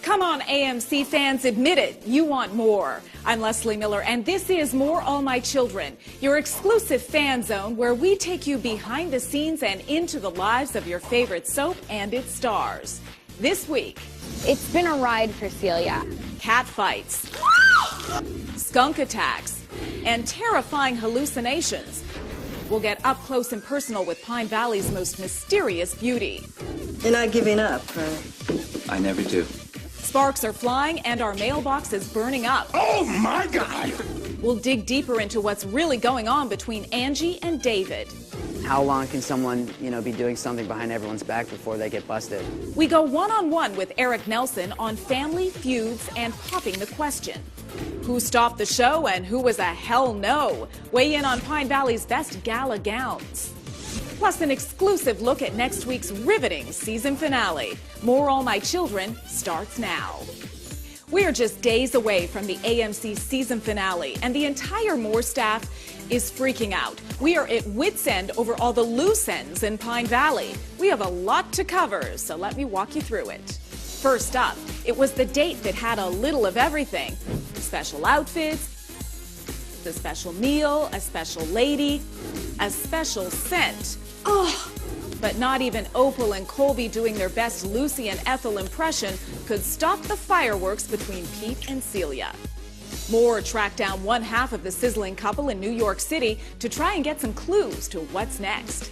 Come on, AMC fans, admit it, you want more. I'm Leslie Miller, and this is More All My Children, your exclusive fan zone where we take you behind the scenes and into the lives of your favorite soap and its stars. This week, it's been a ride for Celia. Cat fights, skunk attacks, and terrifying hallucinations. We'll get up close and personal with Pine Valley's most mysterious beauty. You're not giving up, huh? I never do. Sparks are flying and our mailbox is burning up. Oh my God! We'll dig deeper into what's really going on between Angie and David. How long can someone, be doing something behind everyone's back before they get busted? We go one-on-one with Eric Nelson on family feuds and popping the question. Who stopped the show and who was a hell no? Weigh in on Pine Valley's best gala gowns. Plus an exclusive look at next week's riveting season finale. More All My Children starts now. We're just days away from the AMC season finale, and the entire More staff is freaking out. We are at WIT'S end over all the loose ends in Pine Valley. We have a lot to cover, so let me walk you through it. First up, it was the date that had a little of everything. Special outfits, a special meal, a special lady, a special scent. Oh, but not even Opal and Colby doing their best Lucy and Ethel impression could stop the fireworks between Pete and Celia. More tracked down one half of the sizzling couple in New York City to try and get some clues to what's next.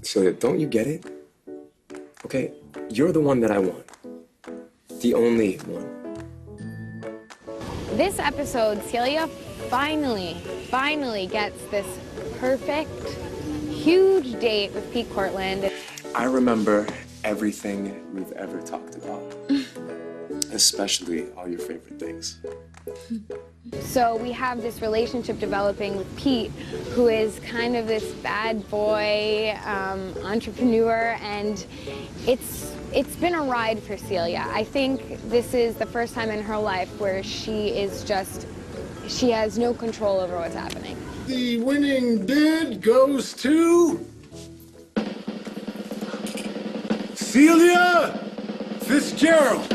Celia, don't you get it? Okay, you're the one that I want. The only one. This episode, Celia finally gets this perfect, huge date with Pete Cortland. I remember everything we've ever talked about. Especially all your favorite things. So we have this relationship developing with Pete, who is kind of this bad boy entrepreneur, and it's been a ride for Celia. I think this is the first time in her life where she has no control over what's happening. The winning bid goes to Celia Fitzgerald.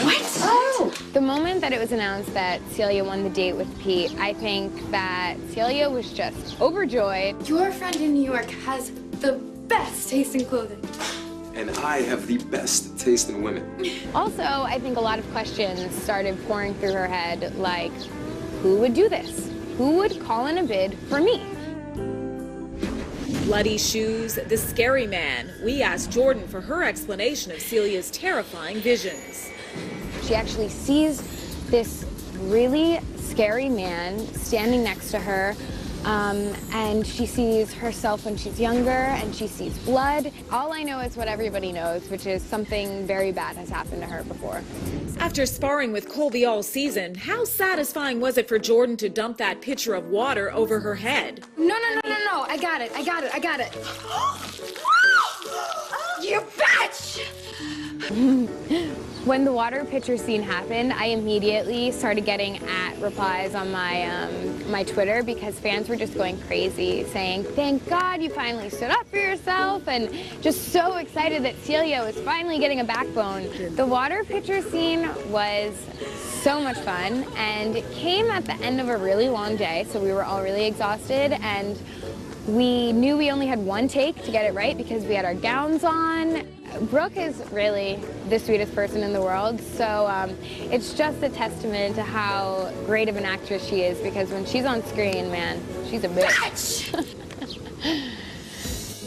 What? Oh! The moment that it was announced that Celia won the date with Pete, I think that Celia was just overjoyed. Your friend in New York has the best taste in clothing. And I have the best taste in women. Also, I think a lot of questions started pouring through her head, like, who would do this? Who would call in a bid for me? Bloody shoes, the scary man. We asked Jordan for her explanation of Celia's terrifying visions. She actually sees this really scary man standing next to her, and she sees herself when she's younger, and she sees blood. All I know is what everybody knows, which is something very bad has happened to her before. After sparring with Colby all season, how satisfying was it for Jordan to dump that pitcher of water over her head? No, I got it. You bitch! When the water pitcher scene happened, I immediately started getting replies on my Twitter because fans were just going crazy, saying, thank God you finally stood up for yourself, and just so excited that Celia was finally getting a backbone. The water pitcher scene was so much fun, and it came at the end of a really long day, so we were all really exhausted, and we knew we only had one take to get it right because we had our gowns on. Brooke is really the sweetest person in the world, so it's just a testament to how great of an actress she is, because when she's on screen, man, she's a bitch.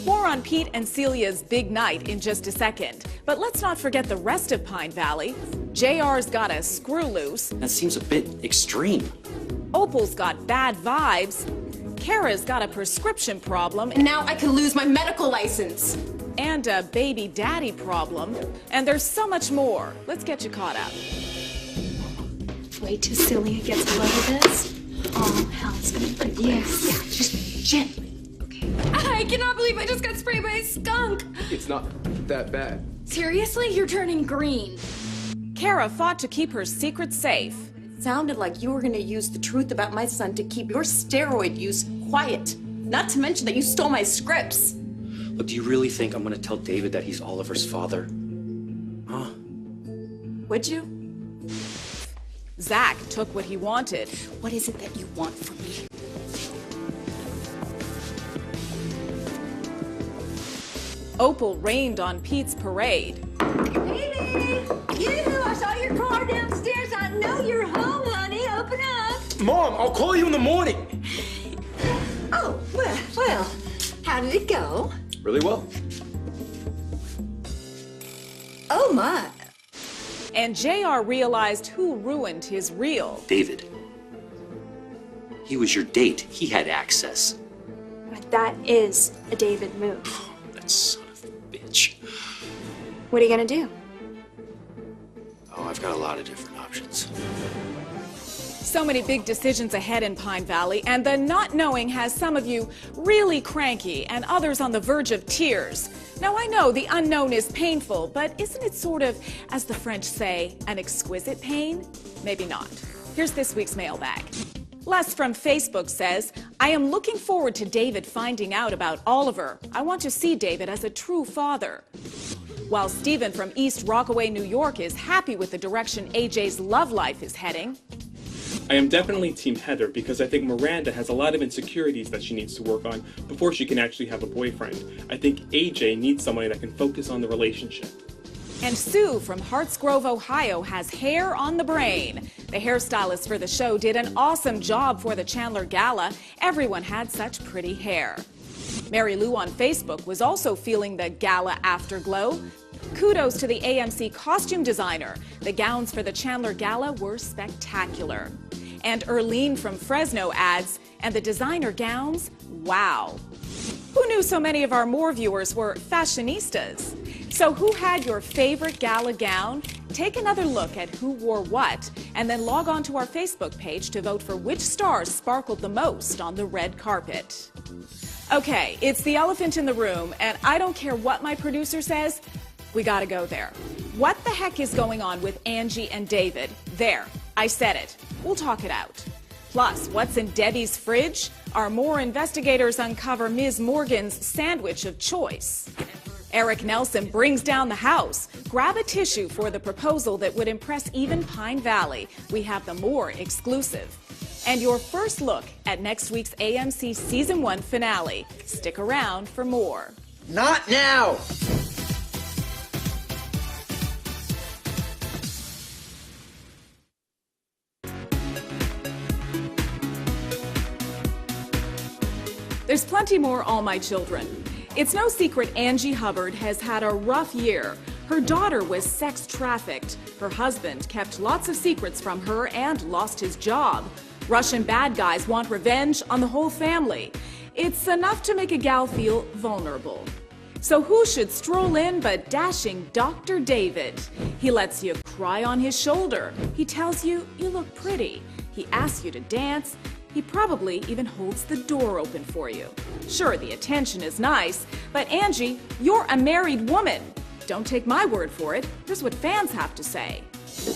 More on Pete and Celia's big night in just a second. But let's not forget the rest of Pine Valley. JR's got a screw loose. That seems a bit extreme. Opal's got bad vibes. Kara's got a prescription problem. Now I can lose my medical license. And a baby daddy problem. And there's so much more. Let's get you caught up. Wait till Celia gets a load of this. All hell's gonna break loose. Yeah, just gently. Okay. I cannot believe I just got sprayed by a skunk. It's not that bad. Seriously? You're turning green. Kara fought to keep her secret safe. Sounded like you were gonna use the truth about my son to keep your steroid use quiet. Not to mention that you stole my scripts. Look, do you really think I'm gonna tell David that he's Oliver's father? Huh? Would you? Zach took what he wanted. What is it that you want from me? Opal rained on Pete's parade. Baby! I saw your car downstairs. I know you're home, honey. Open up. Mom, I'll call you in the morning. Oh, well, how did it go? Really well. Oh, my. And JR realized who ruined his reel. David. He was your date. He had access. That is a David move. That son of a bitch. What are you gonna do? Oh, I've got a lot of different options. So many big decisions ahead in Pine Valley, and the not knowing has some of you really cranky and others on the verge of tears. Now, I know the unknown is painful, but isn't it sort of, as the French say, an exquisite pain? Maybe not. Here's this week's mailbag. Les from Facebook says, I am looking forward to David finding out about Oliver. I want to see David as a true father. While Stephen from East Rockaway, New York is happy with the direction AJ's love life is heading. I am definitely Team Heather because I think Miranda has a lot of insecurities that she needs to work on before she can actually have a boyfriend. I think AJ needs somebody that can focus on the relationship. And Sue from Hartsgrove, Ohio has hair on the brain. The hairstylist for the show did an awesome job for the Chandler Gala. Everyone had such pretty hair. Mary Lou on Facebook was also feeling the gala afterglow. Kudos to the AMC costume designer. The gowns for the Chandler Gala were spectacular. And Erlene from Fresno adds, and the designer gowns, wow. Who knew so many of our More viewers were fashionistas? So who had your favorite gala gown? Take another look at who wore what, and then log on to our Facebook page to vote for which stars sparkled the most on the red carpet. Okay, it's the elephant in the room, and I don't care what my producer says, we gotta go there. What the heck is going on with Angie and David? There, I said it. We'll talk it out. Plus, what's in Debbie's fridge? Our More investigators uncover Ms. Morgan's sandwich of choice. Eric Nelson brings down the house. Grab a tissue for the proposal that would impress even Pine Valley. We have the More exclusive. And your first look at next week's AMC Season 1 finale. Stick around for more. Not now! There's plenty more, all my children. It's no secret Angie Hubbard has had a rough year. Her daughter was sex trafficked. Her husband kept lots of secrets from her and lost his job. Russian bad guys want revenge on the whole family. It's enough to make a gal feel vulnerable. So who should stroll in but dashing Dr. David? He lets you cry on his shoulder. He tells you you look pretty. He asks you to dance. He probably even holds the door open for you. Sure, the attention is nice, but Angie, you're a married woman. Don't take my word for it. Here's what fans have to say.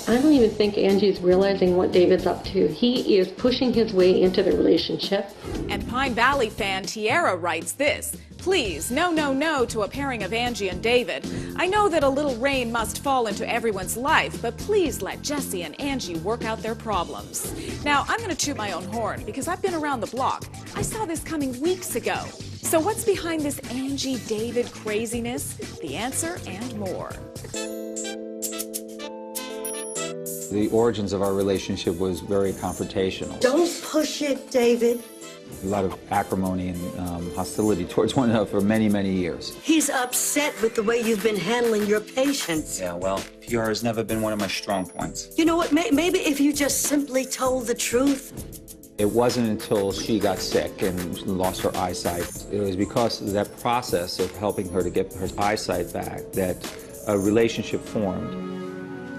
I don't even think Angie's realizing what David's up to. He is pushing his way into the relationship. And Pine Valley fan Tiara writes this. Please, no, no, no to a pairing of Angie and David. I know that a little rain must fall into everyone's life, but please let Jesse and Angie work out their problems. Now, I'm going to toot my own horn because I've been around the block. I saw this coming weeks ago. So what's behind this Angie-David craziness? The answer and more. The origins of our relationship was very confrontational. Don't push it, David. A lot of acrimony and hostility towards one another for many, many years. He's upset with the way you've been handling your patients. Yeah, well, PR has never been one of my strong points. You know what, maybe if you just simply told the truth. It wasn't until she got sick and lost her eyesight. It was because of that process of helping her to get her eyesight back that a relationship formed.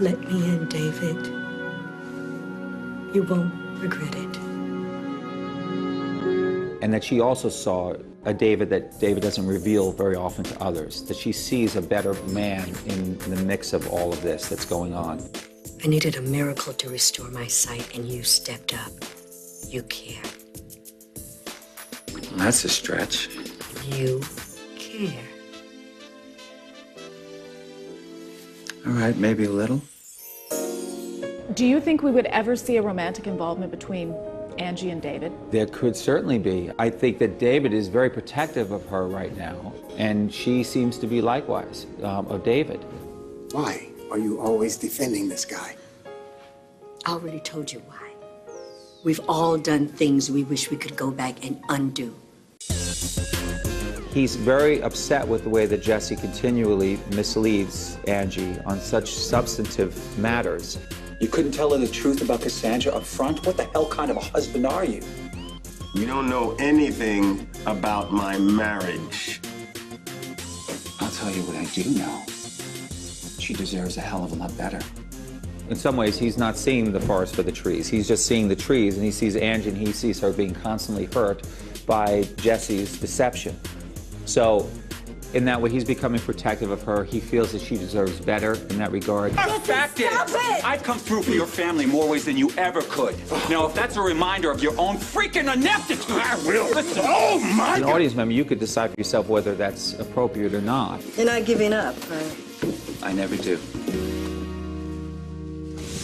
Let me in, David. You won't regret it. And that she also saw a David that David doesn't reveal very often to others, that she sees a better man in the mix of all of this that's going on. I needed a miracle to restore my sight, and you stepped up. You cared. Well, that's a stretch. You care. All right, maybe a little. Do you think we would ever see a romantic involvement between Angie and David? There could certainly be. I think that David is very protective of her right now, and she seems to be likewise of David. Why are you always defending this guy? I already told you why. We've all done things we wish we could go back and undo. He's very upset with the way that Jesse continually misleads Angie on such substantive matters. You couldn't tell her the truth about Cassandra up front? What the hell kind of a husband are you? You don't know anything about my marriage. I'll tell you what I do know. She deserves a hell of a lot better. In some ways, he's not seeing the forest for the trees. He's just seeing the trees, and he sees Angie, and he sees her being constantly hurt by Jesse's deception. So, in that way, he's becoming protective of her. He feels that she deserves better in that regard. The fact is, I've come through for your family more ways than you ever could. Now, if that's a reminder of your own freaking ineptitude, I will. Listen, oh my As an God. audience member, you could decide for yourself whether that's appropriate or not. You're not giving up, right? I never do.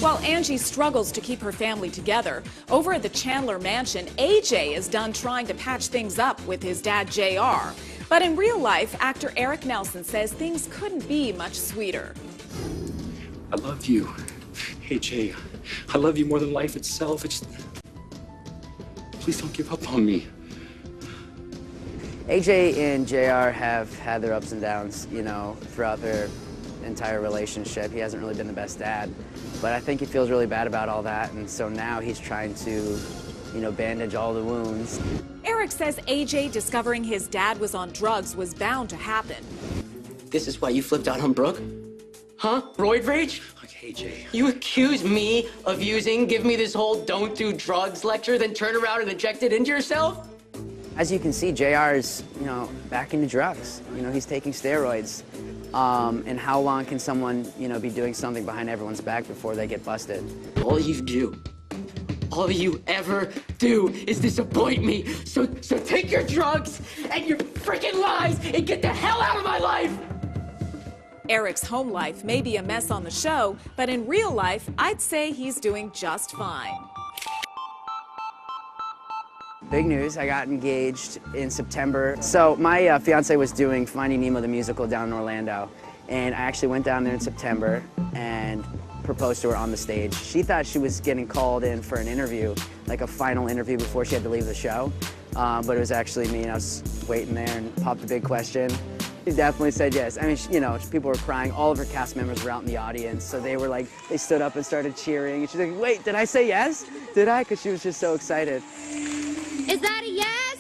While Angie struggles to keep her family together, over at the Chandler mansion, AJ is done trying to patch things up with his dad, JR. But in real life, actor Eric Nelson says things couldn't be much sweeter. I love you. AJ, I love you more than life itself. Please don't give up on me. AJ and JR have had their ups and downs, you know, throughout their entire relationship. He hasn't really been the best dad, but I think he feels really bad about all that, and so now he's trying to, you know, bandage all the wounds. Eric says AJ discovering his dad was on drugs was bound to happen. This is why you flipped out on Brooke? Huh? Roid rage? Okay, AJ. You accuse me of give me this whole don't do drugs lecture, then turn around and inject it into yourself? As you can see, JR is, you know, back into drugs. You know, he's taking steroids. And how long can someone, you know, be doing something behind everyone's back before they get busted? All you ever do is disappoint me. So take your drugs and your freaking lies and get the hell out of my life! Eric's home life may be a mess on the show, but in real life, I'd say he's doing just fine. Big news, I got engaged in September. So my fiance was doing Finding Nemo the musical down in Orlando, and I actually went down there in September and proposed to her on the stage. She thought she was getting called in for an interview, like a final interview before she had to leave the show, but it was actually me, and I was waiting there and popped a big question. She definitely said yes. I mean, you know, people were crying. All of her cast members were out in the audience, so they were like, they stood up and started cheering, and she's like, wait, did I say yes? Did I? Because she was just so excited. Is that a yes?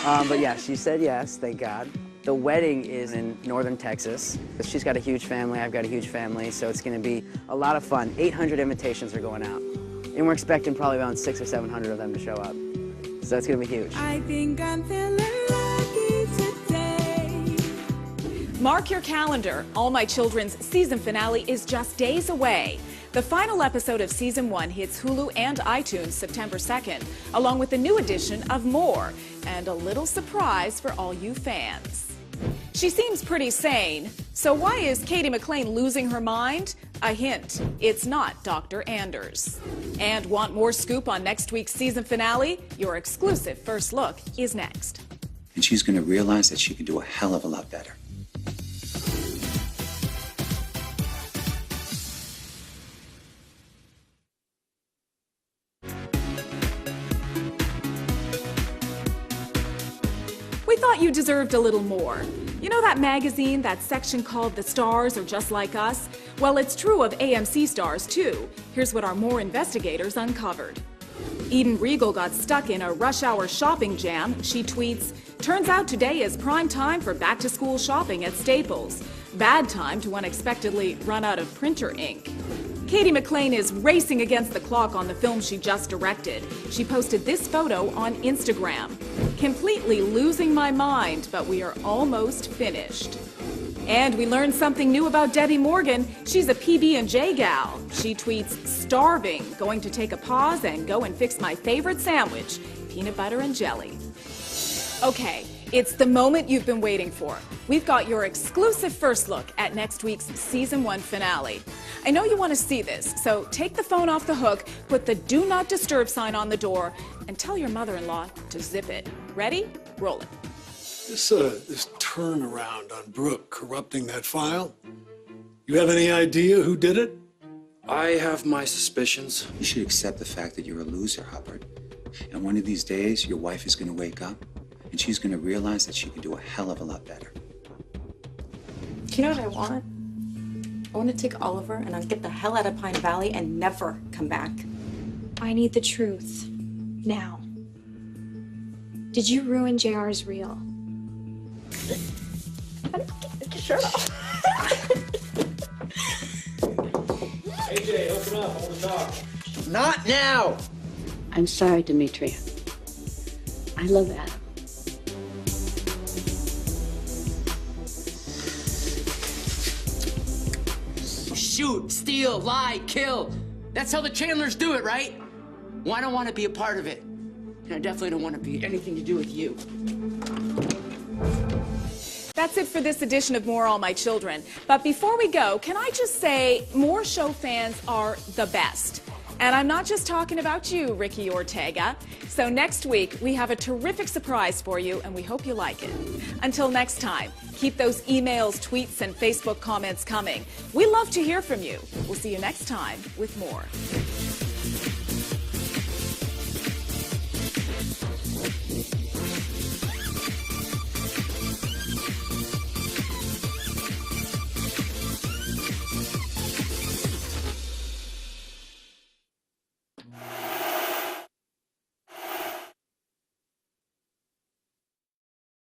Yeah! But yeah, she said yes, thank God. The wedding is in northern Texas. She's got a huge family, I've got a huge family, so it's gonna be a lot of fun. 800 invitations are going out. And we're expecting probably around 600 or 700 of them to show up. So it's gonna be huge. I think I'm feeling lucky today. Mark your calendar. All My Children's season finale is just days away. The final episode of Season 1 hits Hulu and iTunes September 2nd, along with a new edition of More, and a little surprise for all you fans. She seems pretty sane, so why is Katie McLean losing her mind? A hint, it's not Dr. Anders. And want more scoop on next week's season finale? Your exclusive first look is next. And she's going to realize that she can do a hell of a lot better. We thought you deserved a little more. You know that magazine, that section called The Stars Are Just Like Us? Well, it's true of AMC stars, too. Here's what our More investigators uncovered. Eden Regal got stuck in a rush hour shopping jam. She tweets, "Turns out today is prime time for back-to-school shopping at Staples. Bad time to unexpectedly run out of printer ink." Katie McLean is racing against the clock on the film she just directed. She posted this photo on Instagram. "Completely losing my mind, but we are almost finished." And we learned something new about Debbie Morgan. She's a PB&J gal. She tweets, starving, going to take a pause and go and fix my favorite sandwich, peanut butter and jelly. Okay, it's the moment you've been waiting for. We've got your exclusive first look at next week's Season 1 finale. I know you want to see this, so take the phone off the hook, put the Do Not Disturb sign on the door, and tell your mother-in-law to zip it. Ready? Roll it. This turnaround on Brooke corrupting that file, you have any idea who did it? I have my suspicions. You should accept the fact that you're a loser, Hubbard. And one of these days, your wife is going to wake up, and she's going to realize that she can do a hell of a lot better. You know what I want? I want to take Oliver and I'll get the hell out of Pine Valley and never come back. I need the truth. Now. Did you ruin JR's reel? Get your shirt off. AJ, open up. I want to talk. Not now! I'm sorry, Demetria. I love Adam. Shoot, steal, lie, kill. That's how the Chandlers do it, right? Well, I don't want to be a part of it. And I definitely don't want to be anything to do with you. That's it for this edition of More All My Children. But before we go, can I just say More show fans are the best. And I'm not just talking about you, Ricky Ortega. So next week, we have a terrific surprise for you, and we hope you like it. Until next time, keep those emails, tweets, and Facebook comments coming. We love to hear from you. We'll see you next time with more.